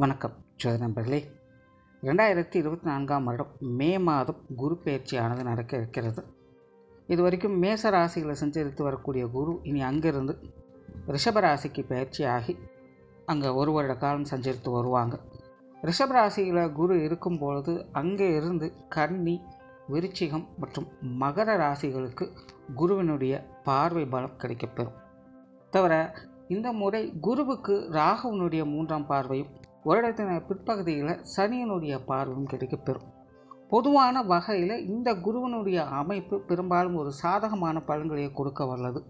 வணக்கம் ஜோதி நண்பர்களே. 2024 வருடம் மே மாதம் குரு பயிற்சியானது நடக்க இருக்கிறது. இது வரைக்கும் மேச ராசிகளை சஞ்சரித்து வரக்கூடிய குரு இனி அங்கிருந்து ரிஷப ராசிக்கு பயிற்சியாகி அங்கே ஒரு வருட காலம் சஞ்சரித்து வருவாங்க. ரிஷப ராசியில் குரு இருக்கும் பொழுது அங்கே இருந்து கன்னி, விருச்சிகம் மற்றும் மகர ராசிகளுக்கு குருவினுடைய பார்வை பலம் கிடைக்கப்பெறும். தவிர இந்த முறை குருவுக்கு ராகுவனுடைய 3ஆம் பார்வையும் வருடத்தின் பிற்பகுதியில் சனியனுடைய பார்வையும் கிடைக்கப்பெறும். பொதுவான வகையில் இந்த குருவனுடைய அமைப்பு பெரும்பாலும் ஒரு சாதகமான பலன்களை கொடுக்க வல்லது.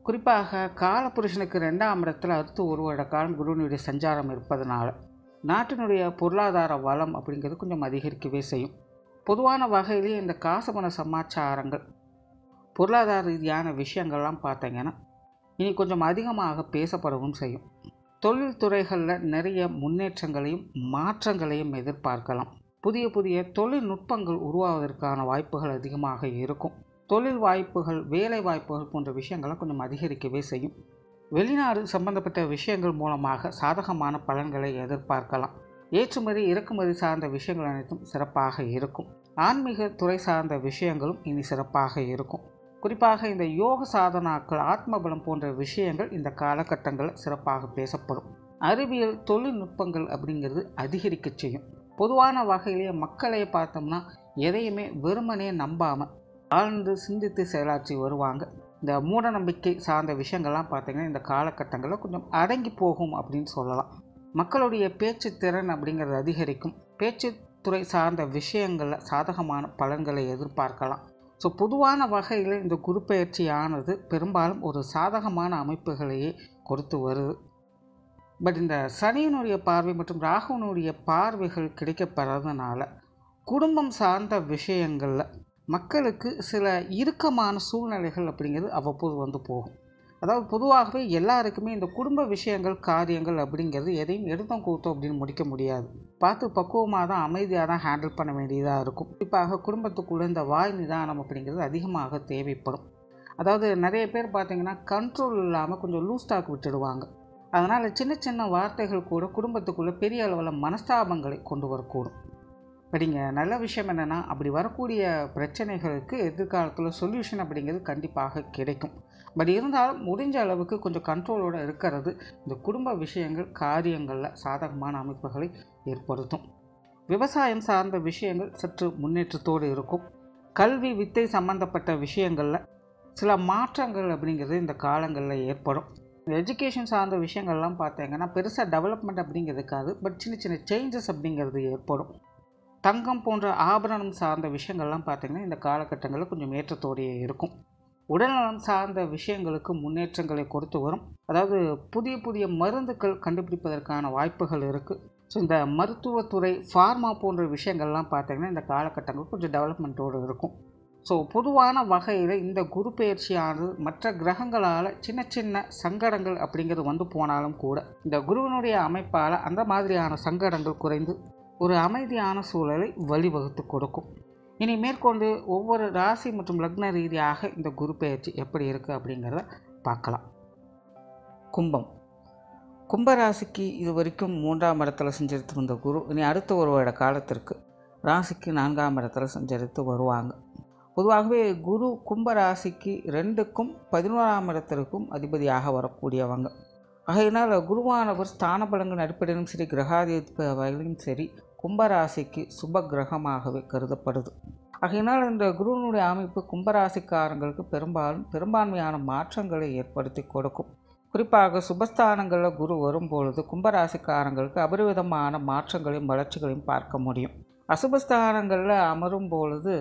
குறிப்பாக காலபுருஷனுக்கு 2ஆம் இடத்தில் அடுத்து ஒரு வருட காலம் குருவனுடைய சஞ்சாரம் இருப்பதனால நாட்டினுடைய பொருளாதார வளம் அப்படிங்கிறது கொஞ்சம் அதிகரிக்கவே செய்யும். பொதுவான வகையிலேயே இந்த காசபண சமாச்சாரங்கள், பொருளாதார ரீதியான விஷயங்கள்லாம் பார்த்தீங்கன்னா இனி கொஞ்சம் அதிகமாக பேசப்படவும் செய்யும். தொழில் துறைகளில் நிறைய முன்னேற்றங்களையும் மாற்றங்களையும் எதிர்பார்க்கலாம். புதிய புதிய தொழில்நுட்பங்கள் உருவாவதற்கான வாய்ப்புகள் அதிகமாக இருக்கும். தொழில் வாய்ப்புகள், வேலை வாய்ப்புகள் போன்ற விஷயங்கள்லாம் கொஞ்சம் அதிகரிக்கவே செய்யும். வெளிநாடு சம்பந்தப்பட்ட விஷயங்கள் மூலமாக சாதகமான பலன்களை எதிர்பார்க்கலாம். ஏற்றுமதி இறக்குமதி சார்ந்த விஷயங்கள் அனைத்தும் சிறப்பாக இருக்கும். ஆன்மீக துறை சார்ந்த விஷயங்களும் இனி சிறப்பாக இருக்கும். குறிப்பாக இந்த யோக சாதனாக்கள், ஆத்மபலம் போன்ற விஷயங்கள் இந்த காலகட்டங்களில் சிறப்பாக பேசப்படும். அறிவியல் தொழில்நுட்பங்கள் அப்படிங்கிறது அதிகரிக்க செய்யும். பொதுவான வகையிலேயே மக்களை பார்த்தோம்னா எதையுமே வெறுமனே நம்பாமல் ஆழ்ந்து சிந்தித்து செயலாற்றி வருவாங்க. இந்த மூட நம்பிக்கை சார்ந்த விஷயங்கள்லாம் பார்த்திங்கன்னா இந்த காலகட்டங்களில் கொஞ்சம் அடங்கி போகும் அப்படின்னு சொல்லலாம். மக்களுடைய பேச்சு திறன் அப்படிங்கிறது அதிகரிக்கும். பேச்சு துறை சார்ந்த விஷயங்களில் சாதகமான பலன்களை எதிர்பார்க்கலாம். ஸோ பொதுவான வகையில் இந்த குரு பயிற்சியானது பெரும்பாலும் ஒரு சாதகமான அமைப்புகளையே கொடுத்து வருது. பட் இந்த சனியினுடைய பார்வை மற்றும் ராகுவனுடைய பார்வைகள் கிடைக்கப்பெறதுனால குடும்பம் சார்ந்த விஷயங்களில் மக்களுக்கு சில இறுக்கமான சூழ்நிலைகள் அப்படிங்கிறது அவ்வப்போது வந்து போகும். அதாவது பொதுவாகவே எல்லாருக்குமே இந்த குடும்ப விஷயங்கள், காரியங்கள் அப்படிங்கிறது எதையும் எடுத்தோம் கூத்தோம் அப்படின்னு முடிக்க முடியாது. பார்த்து பக்குவமாக தான், அமைதியாக தான் ஹேண்டில் பண்ண வேண்டியதாக இருக்கும். குறிப்பாக குடும்பத்துக்குள்ளே இந்த வாய் நிதானம் அப்படிங்கிறது அதிகமாக தேவைப்படும். அதாவது நிறைய பேர் பார்த்திங்கன்னா கண்ட்ரோல் இல்லாமல் கொஞ்சம் லூஸ் டாக் விட்டுடுவாங்க. அதனால் சின்ன சின்ன வார்த்தைகள் கூட குடும்பத்துக்குள்ளே பெரிய அளவில் மனஸ்தாபங்களை கொண்டு வரக்கூடும். அப்படிங்க நல்ல விஷயம் என்னென்னா, அப்படி வரக்கூடிய பிரச்சனைகளுக்கு எதிர்காலத்தில் சொல்யூஷன் அப்படிங்கிறது கண்டிப்பாக கிடைக்கும். பட் இருந்தாலும் முடிஞ்ச அளவுக்கு கொஞ்சம் கண்ட்ரோலோடு இருக்கிறது இந்த குடும்ப விஷயங்கள், காரியங்களில் சாதகமான அமைப்புகளை ஏற்படுத்தும். விவசாயம் சார்ந்த விஷயங்கள் சற்று முன்னேற்றத்தோடு இருக்கும். கல்வி, வித்தை சம்பந்தப்பட்ட விஷயங்களில் சில மாற்றங்கள் அப்படிங்கிறது இந்த காலங்களில் ஏற்படும். எஜுகேஷன் சார்ந்த விஷயங்கள்லாம் பார்த்தீங்கன்னா பெருசாக டெவலப்மெண்ட் அப்படிங்கிறது இருக்காது. பட் சின்ன சின்ன சேஞ்சஸ் அப்படிங்கிறது ஏற்படும். தங்கம் போன்ற ஆபரணம் சார்ந்த விஷயங்கள்லாம் பார்த்திங்கன்னா இந்த காலகட்டங்களில் கொஞ்சம் ஏற்றத்தோடையே இருக்கும். உடல்நலம் சார்ந்த விஷயங்களுக்கு முன்னேற்றங்களை கொடுத்து வரும். அதாவது புதிய புதிய மருந்துகள் கண்டுபிடிப்பதற்கான வாய்ப்புகள் இருக்குது. ஸோ இந்த மருத்துவத்துறை, ஃபார்மா போன்ற விஷயங்கள்லாம் பார்த்திங்கன்னா இந்த காலகட்டங்கள் கொஞ்சம் டெவலப்மெண்ட்டோடு இருக்கும். ஸோ பொதுவான வகையில் இந்த குரு பயிற்சியானது மற்ற கிரகங்களால் சின்ன சின்ன சங்கடங்கள் அப்படிங்கிறது வந்து போனாலும் கூட இந்த குருவினுடைய அமைப்பால் அந்த மாதிரியான சங்கடங்கள் குறைந்து ஒரு அமைதியான சூழலை வழிவகுத்து கொடுக்கும். இனி மேற்கொண்டு ஒவ்வொரு ராசி மற்றும் லக்ன ரீதியாக இந்த குரு பயிற்சி எப்படி இருக்குது அப்படிங்கிறத பார்க்கலாம். கும்பராசிக்கு இது வரைக்கும் 3ஆம் இடத்துல சஞ்சரித்து வந்த குரு இனி அடுத்த ஒரு வருட காலத்திற்கு ராசிக்கு 4ஆம் இடத்துல சஞ்சரித்து வருவாங்க. பொதுவாகவே குரு கும்பராசிக்கு 2க்கும் 11ஆம் இடத்திற்கும் அதிபதியாக வரக்கூடியவங்க. ஆகையினால் குருவானவர் ஸ்தான பலங்கள் அடிப்படையிலும் சரி, கிரகாதிபதி வகையிலும் சரி, கும்பராசிக்கு சுப கிரகமாகவே கருதப்படுது. ஆகையினால் இந்த குருவினுடைய அமைப்பு கும்பராசிக்காரங்களுக்கு பெரும்பான்மையான மாற்றங்களை ஏற்படுத்தி கொடுக்கும். குறிப்பாக சுபஸ்தானங்களில் குரு வரும்பொழுது கும்பராசிக்காரங்களுக்கு அபரிவிதமான மாற்றங்களையும் வளர்ச்சிகளையும் பார்க்க முடியும். அசுபஸ்தானங்களில் அமரும் பொழுது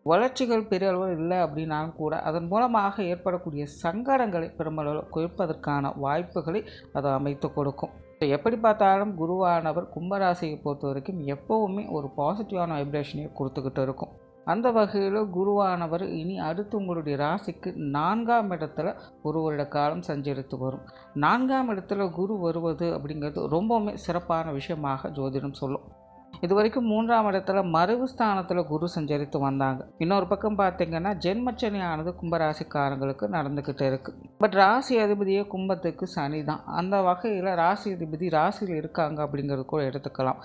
வளர்ச்சிகள் பெரிய அளவில் இல்லை அப்படின்னாலும் கூட அதன் மூலமாக ஏற்படக்கூடிய சங்கடங்களை பெருமளவில் குறைப்பதற்கான வாய்ப்புகளை அது அமைத்து கொடுக்கும். எப்படி பார்த்தாலும் குருவானவர் கும்பராசியை பொறுத்த வரைக்கும் எப்போவுமே ஒரு பாசிட்டிவான வைப்ரேஷனை கொடுத்துக்கிட்டு இருக்கும். அந்த வகையில் குருவானவர் இனி அடுத்து உங்களுடைய ராசிக்கு 4ஆம் இடத்துல ஒரு வருட காலம் சஞ்சரித்து வரும். 4ஆம் இடத்துல குரு வருவது அப்படிங்கிறது ரொம்பவுமே சிறப்பான விஷயமாக ஜோதிடம் சொல்லும். இது வரைக்கும் 3ஆம் இடத்துல மறைவு ஸ்தானத்தில் குரு சஞ்சரித்து வந்தாங்க. இன்னொரு பக்கம் பார்த்திங்கன்னா ஜென்மச்சனியானது கும்பராசிக்காரங்களுக்கு நடந்துக்கிட்டு இருக்குது. பட் ராசி அதிபதியே கும்பத்துக்கு சனி தான். அந்த வகையில் ராசி அதிபதி ராசியில் இருக்காங்க அப்படிங்கிறது கூட எடுத்துக்கலாம்.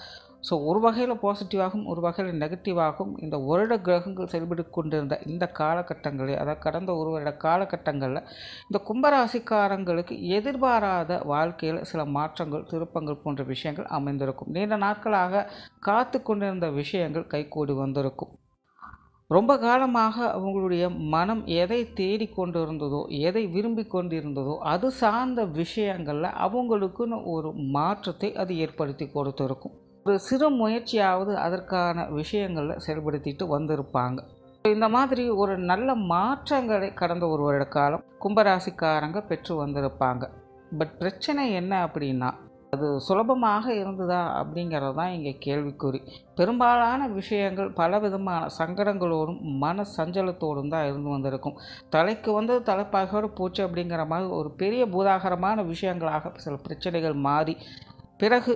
ஸோ ஒரு வகையில் பாசிட்டிவாகவும் ஒரு வகையில் நெகட்டிவாகவும் இந்த வருட கிரகங்கள் செயல்பட்டு கொண்டிருந்த இந்த காலகட்டங்களில், அதாவது கடந்த ஒரு வருட காலகட்டங்களில் இந்த கும்பராசிக்காரங்களுக்கு எதிர்பாராத வாழ்க்கையில் சில மாற்றங்கள், திருப்பங்கள் போன்ற விஷயங்கள் அமைந்திருக்கும். நீண்ட நாட்களாக காத்து கொண்டிருந்த விஷயங்கள் கைகூடி வந்திருக்கும். ரொம்ப காலமாக அவங்களுடைய மனம் எதை தேடிக்கொண்டிருந்ததோ, எதை விரும்பி கொண்டிருந்ததோ அது சார்ந்த விஷயங்களில் அவங்களுக்குன்னு ஒரு மாற்றத்தை அது ஏற்படுத்தி கொடுத்துருக்கும். ஒரு சிறு முயற்சியாவது அதற்கான விஷயங்களில் செயல்படுத்திட்டு வந்திருப்பாங்க. இந்த மாதிரி ஒரு நல்ல மாற்றங்களை கடந்த ஒரு வருட காலம் கும்பராசிக்காரங்க பெற்று வந்திருப்பாங்க. பட் பிரச்சனை என்ன அப்படின்னா, அது சுலபமாக இருந்ததா அப்படிங்கிறது தான் இங்கே கேள்விக்குறி. பெரும்பாலான விஷயங்கள் பலவிதமான சங்கடங்களோடும் மன சஞ்சலத்தோடும் தான் இருந்து வந்திருக்கும். தலைக்கு வந்தது தலைப்பாகோடு போச்சு அப்படிங்கிற மாதிரி ஒரு பெரிய பூதாகரமான விஷயங்களாக சில பிரச்சனைகள் மாறி பிறகு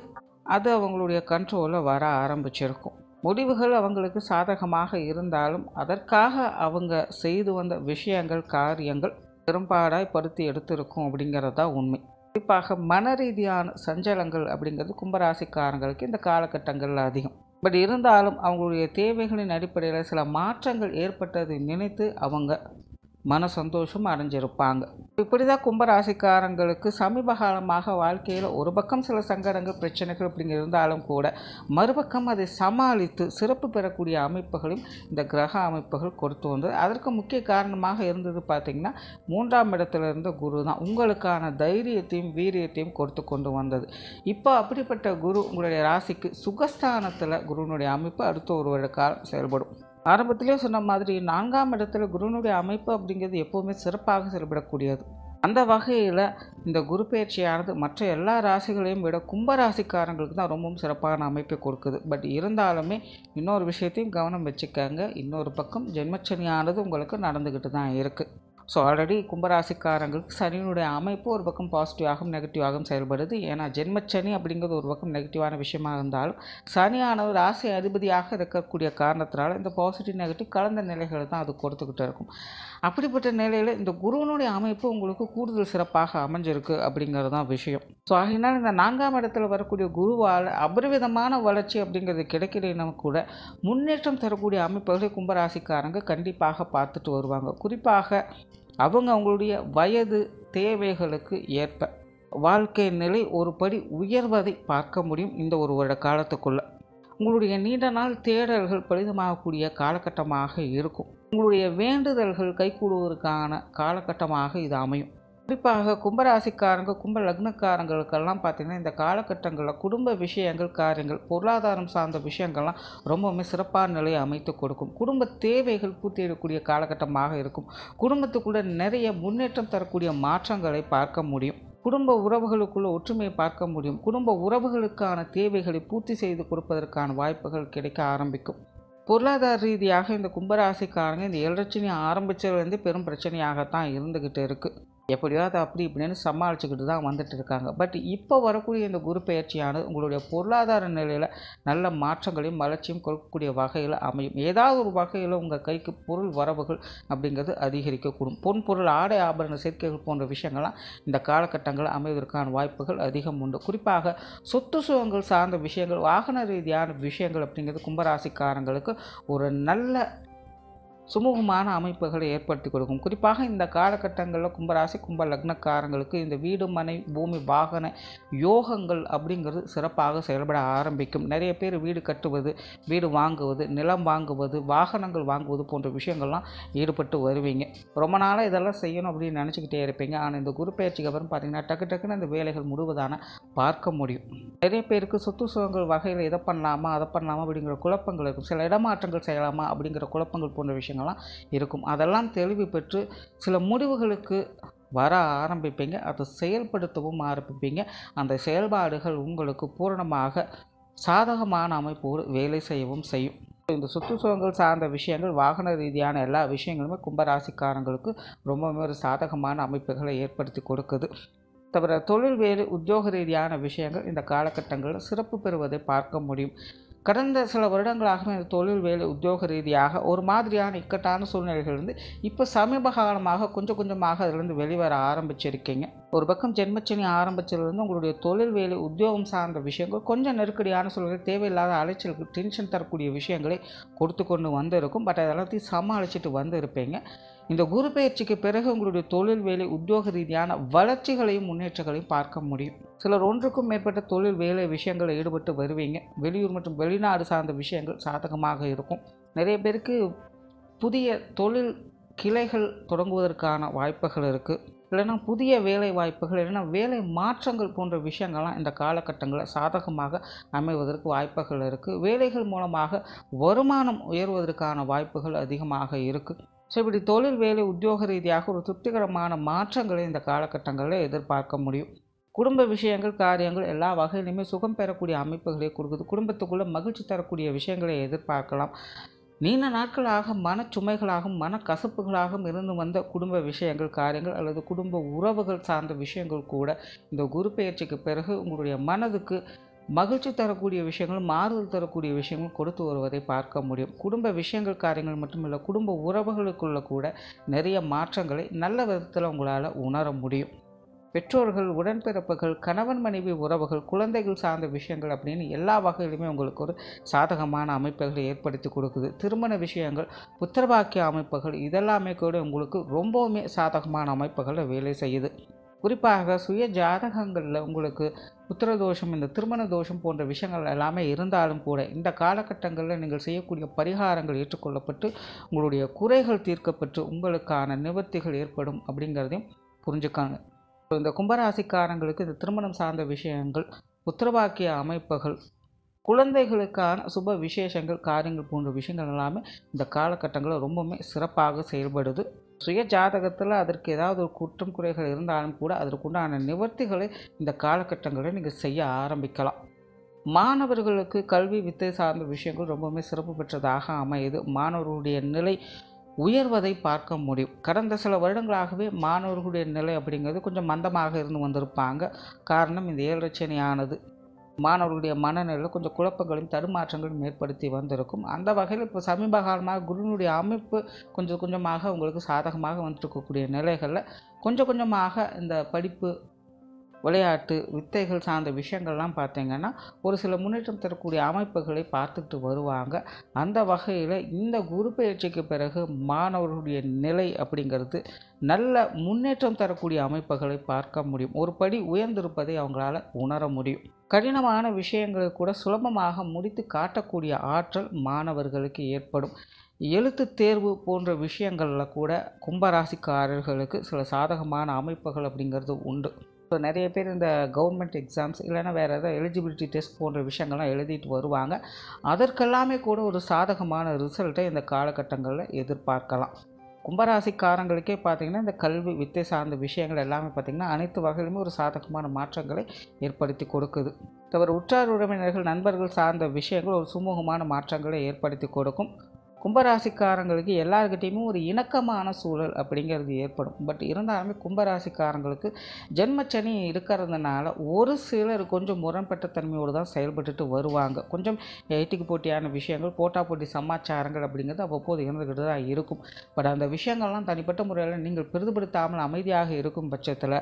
அது அவங்களுடைய கண்ட்ரோலில் வர ஆரம்பிச்சிருக்கும். முடிவுகள் அவங்களுக்கு சாதகமாக இருந்தாலும் அதற்காக அவங்க செய்து வந்த விஷயங்கள், காரியங்கள் பெரும்பாடாய் படுத்தி எடுத்திருக்கும் அப்படிங்கிறது தான் உண்மை. குறிப்பாக மன ரீதியான சஞ்சலங்கள் அப்படிங்கிறது கும்பராசிக்காரங்களுக்கு இந்த காலகட்டங்களில் அதிகம். பட் இருந்தாலும் அவங்களுடைய தேவைகளின் அடிப்படையில் சில மாற்றங்கள் ஏற்பட்டதை நினைத்து அவங்க மன சந்தோஷம் அடைஞ்சிருப்பாங்க. இப்படி தான் கும்பராசிக்காரங்களுக்கு சமீப காலமாக வாழ்க்கையில் ஒரு பக்கம் சில சங்கடங்கள், பிரச்சனைகள் அப்படிங்க இருந்தாலும் கூட மறுபக்கம் அதை சமாளித்து சிறப்பு பெறக்கூடிய அமைப்புகளையும் இந்த கிரக அமைப்புகள் கொடுத்து வந்தது. அதற்கு முக்கிய காரணமாக இருந்தது பார்த்திங்கன்னா 3ஆம் இடத்துல இருந்த குரு தான் உங்களுக்கான தைரியத்தையும் வீரியத்தையும் கொடுத்து கொண்டு வந்தது. இப்போ அப்படிப்பட்ட குரு உங்களுடைய ராசிக்கு சுகஸ்தானத்தில் குருனுடைய அமைப்பு அடுத்த ஒரு வருட காலம் செயல்படும். ஆரம்பத்திலே சொன்ன மாதிரி 4ஆம் இடத்துல குருனுடைய அமைப்பு அப்படிங்கிறது எப்போவுமே சிறப்பாக செயல்படக்கூடியது. அந்த வகையில் இந்த குரு பயிற்சியானது மற்ற எல்லா ராசிகளையும் விட கும்பராசிக்காரங்களுக்கு தான் ரொம்பவும் சிறப்பான அமைப்பை கொடுக்குது. பட் இருந்தாலுமே இன்னொரு விஷயத்தையும் கவனம் வச்சுக்கங்க. இன்னொரு பக்கம் ஜென்மச்சனியானது உங்களுக்கு நடந்துக்கிட்டு தான் இருக்குது. ஸோ ஆல்ரெடி கும்பராசிக்காரங்களுக்கு சனியினுடைய அமைப்பு ஒரு பக்கம் பாசிட்டிவாகவும் நெகட்டிவாகவும் செயல்படுது. ஏன்னா ஜென்மச்சனி அப்படிங்கிறது ஒரு பக்கம் நெகட்டிவான விஷயமாக இருந்தாலும் சனியானவர் ராசி அதிபதியாக இருக்கக்கூடிய காரணத்தினால இந்த பாசிட்டிவ் நெகட்டிவ் கலந்த நிலைகளை தான் அது கொடுத்துக்கிட்டு இருக்கும். அப்படிப்பட்ட நிலையில் இந்த குருவனுடைய அமைப்பு உங்களுக்கு கூடுதல் சிறப்பாக அமைஞ்சிருக்கு அப்படிங்கிறது தான் விஷயம். ஸோ அதனால் இந்த 4ஆம் இடத்துல வரக்கூடிய குருவால் அபரிவிதமான வளர்ச்சி அப்படிங்கிறது கிடைக்கிறதுனா கூட முன்னேற்றம் தரக்கூடிய அமைப்புகளை கும்பராசிக்காரங்க கண்டிப்பாக பார்த்துட்டு வருவாங்க. குறிப்பாக அவங்களுடைய வயது தேவைகளுக்கு ஏற்ப வாழ்க்கை நிலை ஒரு படி உயர்வதை பார்க்க முடியும். இந்த ஒரு வருட காலத்துக்குள்ளே உங்களுடைய நீண்ட நாள் தேடல்கள் பலிதமாகக்கூடிய காலகட்டமாக இருக்கும். உங்களுடைய வேண்டுதல்கள் கைகூடுவதற்கான காலகட்டமாக இது அமையும். குறிப்பாக கும்பராசிக்காரங்க, கும்ப லக்னக்காரங்களுக்கெல்லாம் பார்த்திங்கன்னா இந்த காலகட்டங்களில் குடும்ப விஷயங்கள், காரியங்கள், பொருளாதாரம் சார்ந்த விஷயங்கள்லாம் ரொம்பவுமே சிறப்பான நிலையை அமைத்து கொடுக்கும். குடும்ப தேவைகள் பூர்த்தியிடக்கூடிய காலகட்டமாக இருக்கும். குடும்பத்துக்குள்ள நிறைய முன்னேற்றம் தரக்கூடிய மாற்றங்களை பார்க்க முடியும். குடும்ப உறவுகளுக்குள்ள ஒற்றுமையை பார்க்க முடியும். குடும்ப உறவுகளுக்கான தேவைகளை பூர்த்தி செய்து கொடுப்பதற்கான வாய்ப்புகள் கிடைக்க ஆரம்பிக்கும். பொருளாதார ரீதியாக இந்த கும்பராசிக்காரங்க இந்த 7 லட்சணி ஆரம்பித்ததுலேருந்து பெரும் பிரச்சனையாகத்தான் இருந்துக்கிட்டு இருக்குது. எப்படியோ அதை அப்படி இப்படின்னு சமாளிச்சுக்கிட்டு தான் வந்துட்டு இருக்காங்க. பட் இப்போ வரக்கூடிய இந்த குரு பயிற்சியானது உங்களுடைய பொருளாதார நிலையில் நல்ல மாற்றங்களையும் வளர்ச்சியும் கொடுக்கக்கூடிய வகையில் அமையும். ஏதாவது ஒரு வகையில் உங்கள் கைக்கு பொருள் வரவுகள் அப்படிங்கிறது அதிகரிக்கக்கூடும். பொன் பொருள், ஆடை ஆபரண சேர்க்கைகள் போன்ற விஷயங்கள்லாம் இந்த காலகட்டங்களில் அமைவதற்கான வாய்ப்புகள் அதிகம் உண்டு. குறிப்பாக சொத்து சுகங்கள் சார்ந்த விஷயங்கள், வாகன ரீதியான விஷயங்கள் அப்படிங்கிறது கும்பராசிக்காரங்களுக்கு ஒரு நல்ல சுமூகமான அமைப்புகளை ஏற்படுத்தி கொடுக்கும். குறிப்பாக இந்த காலகட்டங்களில் கும்பராசி, கும்ப லக்னக்காரங்களுக்கு இந்த வீடு, மனை, பூமி, வாகன யோகங்கள் அப்படிங்கிறது சிறப்பாக செயல்பட ஆரம்பிக்கும். நிறைய பேர் வீடு கட்டுவது, வீடு வாங்குவது, நிலம் வாங்குவது, வாகனங்கள் வாங்குவது போன்ற விஷயங்கள்லாம் ஈடுபட்டு வருவீங்க. ரொம்ப நாளாக இதெல்லாம் செய்யணும் அப்படின்னு நினச்சிக்கிட்டே இருப்பீங்க. ஆனால் இந்த குரு பயிற்சிக்கு அப்புறம் பார்த்திங்கன்னா டக்குன்னு இந்த வேலைகள் முழுவதான பார்க்க முடியும். நிறைய பேருக்கு சொத்து சுகங்கள் வகையில் இதை பண்ணலாமா அதை பண்ணலாமா அப்படிங்கிற குழப்பங்கள் இருக்கும். சில இடமாற்றங்கள் செய்யலாமா அப்படிங்கிற குழப்பங்கள் போன்ற விஷயங்கள்லாம் இருக்கும். அதெல்லாம் தெளிவு பெற்று சில முடிவுகளுக்கு வர ஆரம்பிப்பீங்க. அதை செயல்படுத்தவும் ஆரம்பிப்பீங்க. அந்த செயல்பாடுகள் உங்களுக்கு பூரணமாக சாதகமான அமைப்போடு வேலை செய்யவும் செய்யும். இந்த சொத்து சுகங்கள் சார்ந்த விஷயங்கள், வாகன ரீதியான எல்லா விஷயங்களுமே கும்பராசிக்காரங்களுக்கு ரொம்பவே ஒரு சாதகமான அமைப்புகளை ஏற்படுத்தி கொடுக்குது. தவிர தொழில், வேறு, உத்தியோக ரீதியான விஷயங்கள் இந்த காலகட்டங்களில் சிறப்பு பெறுவதை பார்க்க முடியும். கடந்த சில வருடங்களாக இந்த தொழில் வேலை உத்தியோக ரீதியாக ஒரு மாதிரியான இக்கட்டான சூழ்நிலைகள் இருந்து இப்போ சமீப காலமாக கொஞ்சம் கொஞ்சமாக அதிலிருந்து வெளிவர ஆரம்பிச்சிருக்கீங்க. ஒரு பக்கம் ஜென்மச்சனி ஆரம்பிச்சிலிருந்து உங்களுடைய தொழில் வேலை உத்தியோகம் சார்ந்த விஷயங்கள் கொஞ்சம் நெருக்கடியான சூழ்நிலை, தேவையில்லாத அலைச்சலுக்கு டென்ஷன் தரக்கூடிய விஷயங்களை கொடுத்து கொண்டு வந்திருக்கும். பட் அதெல்லாத்தையும் சமாளிச்சுட்டு வந்து இருப்பீங்க. இந்த குரு பயிற்சிக்கு பிறகு உங்களுடைய தொழில் வேலை உத்தியோக ரீதியான வளர்ச்சிகளையும் முன்னேற்றங்களையும் பார்க்க முடியும். சிலர் ஒன்றுக்கும் மேற்பட்ட தொழில் வேலை விஷயங்களில் ஈடுபட்டு வருவீங்க. வெளியூர் மற்றும் வெளிநாடு சார்ந்த விஷயங்கள் சாதகமாக இருக்கும். நிறைய பேருக்கு புதிய தொழில் கிளைகள் தொடங்குவதற்கான வாய்ப்புகள் இருக்குது. இல்லைன்னா புதிய வேலை வாய்ப்புகள், இல்லைன்னா வேலை மாற்றங்கள் போன்ற விஷயங்கள்லாம் இந்த காலகட்டங்களில் சாதகமாக அமைவதற்கு வாய்ப்புகள் இருக்குது. வேலைகள் மூலமாக வருமானம் உயர்வதற்கான வாய்ப்புகள் அதிகமாக இருக்குது. ஸோ இப்படி தொழில் வேலை உத்தியோக ரீதியாக ஒரு திருப்திகரமான மாற்றங்களை இந்த காலகட்டங்களில் எதிர்பார்க்க முடியும். குடும்ப விஷயங்கள், காரியங்கள் எல்லா வகையிலுமே சுகம் பெறக்கூடிய அமைப்புகளை கொடுக்குது. குடும்பத்துக்குள்ளே மகிழ்ச்சி தரக்கூடிய விஷயங்களை எதிர்பார்க்கலாம். நீண்ட நாட்களாக மனச்சுமைகளாகவும் மனக்கசப்புகளாகவும் இருந்து வந்த குடும்ப விஷயங்கள், காரியங்கள் அல்லது குடும்ப உறவுகள் சார்ந்த விஷயங்கள் கூட இந்த குரு பெயர்ச்சிக்கு பிறகு உங்களுடைய மனதுக்கு மகிழ்ச்சி தரக்கூடிய விஷயங்கள், மாறுதல் தரக்கூடிய விஷயங்கள் கொடுத்து வருவதை பார்க்க முடியும். குடும்ப விஷயங்கள், காரியங்கள் மட்டுமில்லை, குடும்ப உறவுகளுக்குள்ள கூட நிறைய மாற்றங்களை நல்ல விதத்தில் உங்களால் உணர முடியும். பெற்றோர்கள், உடன்பிறப்புகள், கணவன் மனைவி உறவுகள், குழந்தைகள் சார்ந்த விஷயங்கள் அப்படின்னு எல்லா வகையிலுமே உங்களுக்கு ஒரு சாதகமான அமைப்புகளை ஏற்படுத்தி கொடுக்குது. திருமண விஷயங்கள், புத்திரபாக்கிய அமைப்புகள் இதெல்லாமே கூட உங்களுக்கு ரொம்பவுமே சாதகமான அமைப்புகளை வேலை செய்யுது. குறிப்பாக சுய ஜாதகங்களில் உங்களுக்கு புத்திரதோஷம், இந்த திருமண தோஷம் போன்ற விஷயங்கள் எல்லாமே இருந்தாலும் கூட இந்த காலகட்டங்களில் நீங்கள் செய்யக்கூடிய பரிகாரங்கள் ஏற்றுக்கொள்ளப்பட்டு உங்களுடைய குறைகள் தீர்க்கப்பட்டு உங்களுக்கான நிவர்த்திகள் ஏற்படும் அப்படிங்கிறதையும் புரிஞ்சுக்காங்க. இந்த கும்பராசிக்காரங்களுக்கு இந்த திருமணம் சார்ந்த விஷயங்கள், புத்திரபாக்கிய அமைப்புகள், குழந்தைகளுக்கான சுப விசேஷங்கள், காரியங்கள் போன்ற விஷயங்கள் எல்லாமே இந்த காலகட்டங்களில் ரொம்பவுமே சிறப்பாக செயல்படுது. சுய ஜாதகத்தில் அதற்கு ஏதாவது ஒரு குற்றம் குறைகள் இருந்தாலும் கூட அதற்குண்டான நிவர்த்திகளை இந்த காலகட்டங்களில் நீங்கள் செய்ய ஆரம்பிக்கலாம். மாணவர்களுக்கு கல்வி வித்தை சார்ந்த விஷயங்கள் ரொம்பவுமே சிறப்பு பெற்றதாக அமையுது. மாணவர்களுடைய நிலை உயர்வதை பார்க்க முடியும். கடந்த சில வருடங்களாகவே மாணவர்களுடைய நிலை அப்படிங்கிறது கொஞ்சம் மந்தமாக இருந்து வந்திருப்பாங்க. காரணம் இந்த 7 சனியானது மாணவர்களுடைய மனநிலையில் கொஞ்சம் குழப்பங்களையும் தடுமாற்றங்களும் ஏற்படுத்தி வந்திருக்கும். அந்த வகையில் இப்போ சமீப காலமாக குருவினுடைய அமைப்பு கொஞ்சம் கொஞ்சமாக உங்களுக்கு சாதகமாக வந்துருக்கக்கூடிய நிலைகளில் கொஞ்சம் கொஞ்சமாக இந்த படிப்பு, விளையாட்டு, வித்தைகள் சார்ந்த விஷயங்கள்லாம் பார்த்திங்கன்னா ஒரு சில முன்னேற்றம் தரக்கூடிய அமைப்புகளை பார்த்துட்டு வருவாங்க. அந்த வகையில் இந்த குரு பயிற்சிக்கு பிறகு மாணவர்களுடைய நிலை அப்படிங்கிறது நல்ல முன்னேற்றம் தரக்கூடிய அமைப்புகளை பார்க்க முடியும். ஒரு படி உயர்ந்திருப்பதை அவங்களால உணர முடியும். கடினமான விஷயங்களை கூட சுலபமாக முடித்து காட்டக்கூடிய ஆற்றல் மாணவர்களுக்கு ஏற்படும். எழுத்து தேர்வு போன்ற விஷயங்களில் கூட கும்பராசிக்காரர்களுக்கு சில சாதகமான அமைப்புகள் அப்படிங்கிறது உண்டு. ஸோ நிறைய பேர் இந்த கவர்மெண்ட் எக்ஸாம்ஸ் இல்லைன்னா வேறு ஏதாவது எலிஜிபிலிட்டி டெஸ்ட் போன்ற விஷயங்கள்லாம் எழுதிட்டு வருவாங்க. அதற்கெல்லாமே கூட ஒரு சாதகமான ரிசல்ட்டை இந்த காலகட்டங்களில் எதிர்பார்க்கலாம். கும்பராசிக்காரங்களுக்கே பார்த்திங்கன்னா இந்த கல்வி வித்தை சார்ந்த விஷயங்கள் எல்லாமே பார்த்திங்கன்னா அனைத்து வகையிலுமே ஒரு சாதகமான மாற்றங்களை ஏற்படுத்தி கொடுக்குது. தவிர உற்றார் உறவினர்கள், நண்பர்கள் சார்ந்த விஷயங்கள் ஒரு சுமூகமான மாற்றங்களை ஏற்படுத்தி கொடுக்கும். கும்பராசிக்காரங்களுக்கு எல்லாருக்கிட்டையுமே ஒரு இணக்கமான சூழல் அப்படிங்கிறது ஏற்படும். பட் இருந்தாலுமே கும்பராசிக்காரங்களுக்கு ஜென்மச்சனி இருக்கிறதுனால ஒரு சிலர் கொஞ்சம் முரண்பட்ட தன்மையோடு தான் செயல்பட்டுட்டு வருவாங்க. கொஞ்சம் எட்டிக்கு போட்டியான விஷயங்கள், போட்டா போட்டி சமாச்சாரங்கள் அப்படிங்கிறது அவ்வப்போது இருந்துக்கிட்டு தான் இருக்கும். பட் அந்த விஷயங்கள்லாம் தனிப்பட்ட முறையில் நீங்கள் பெரிதுபடுத்தாமல் அமைதியாக இருக்கும் பட்சத்தில்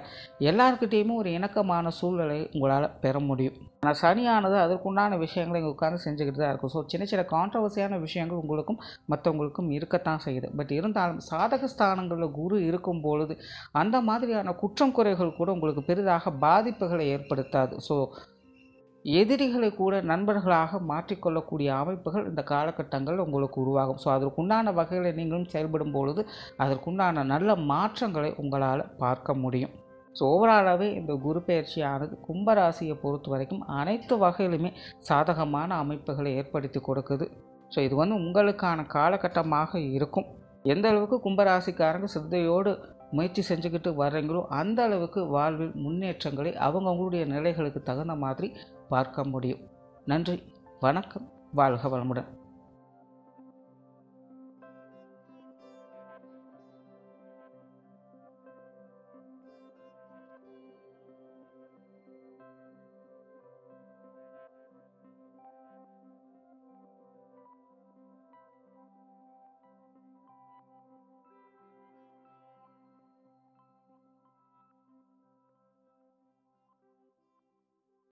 எல்லாருக்கிட்டேயுமே ஒரு இணக்கமான சூழலை உங்களால் பெற முடியும். ஆனால் சனியானது அதற்குண்டான விஷயங்களை இங்கே உட்கார்ந்து செஞ்சுக்கிட்டு தான் இருக்கும். ஸோ சின்ன சின்ன கான்ட்ரவர்சியான விஷயங்கள் உங்களுக்கும் மற்றவங்களுக்கும் இருக்கத்தான் செய்யுது. பட் இருந்தாலும் சாதக ஸ்தானங்களில் குரு இருக்கும் பொழுது அந்த மாதிரியான குற்றம் குறைகள் கூட உங்களுக்கு பெரிதாக பாதிப்புகளை ஏற்படுத்தாது. ஸோ எதிரிகளை கூட நண்பர்களாக மாற்றிக்கொள்ளக்கூடிய அமைப்புகள் இந்த காலகட்டங்களில் உங்களுக்கு உருவாகும். ஸோ அதற்குண்டான வகையில் நீங்களும் செயல்படும் பொழுது அதற்குண்டான நல்ல மாற்றங்களை உங்களால் பார்க்க முடியும். ஸோ ஓவராலாகவே இந்த குரு பயிற்சியானது கும்பராசியை பொறுத்த வரைக்கும் அனைத்து வகையிலுமே சாதகமான அமைப்புகளை ஏற்படுத்தி கொடுக்குது. ஸோ இது உங்களுக்கான காலகட்டமாக இருக்கும். எந்த அளவுக்கு கும்பராசிக்காரங்க சிரத்தையோடு முயற்சி செஞ்சுக்கிட்டு வர்றீங்களோ அந்த அளவுக்கு வாழ்வில் முன்னேற்றங்களை அவங்களுடைய நிலைகளுக்கு தகுந்த மாதிரி பார்க்க முடியும். நன்றி, வணக்கம், வாழ்க வளமுடன்.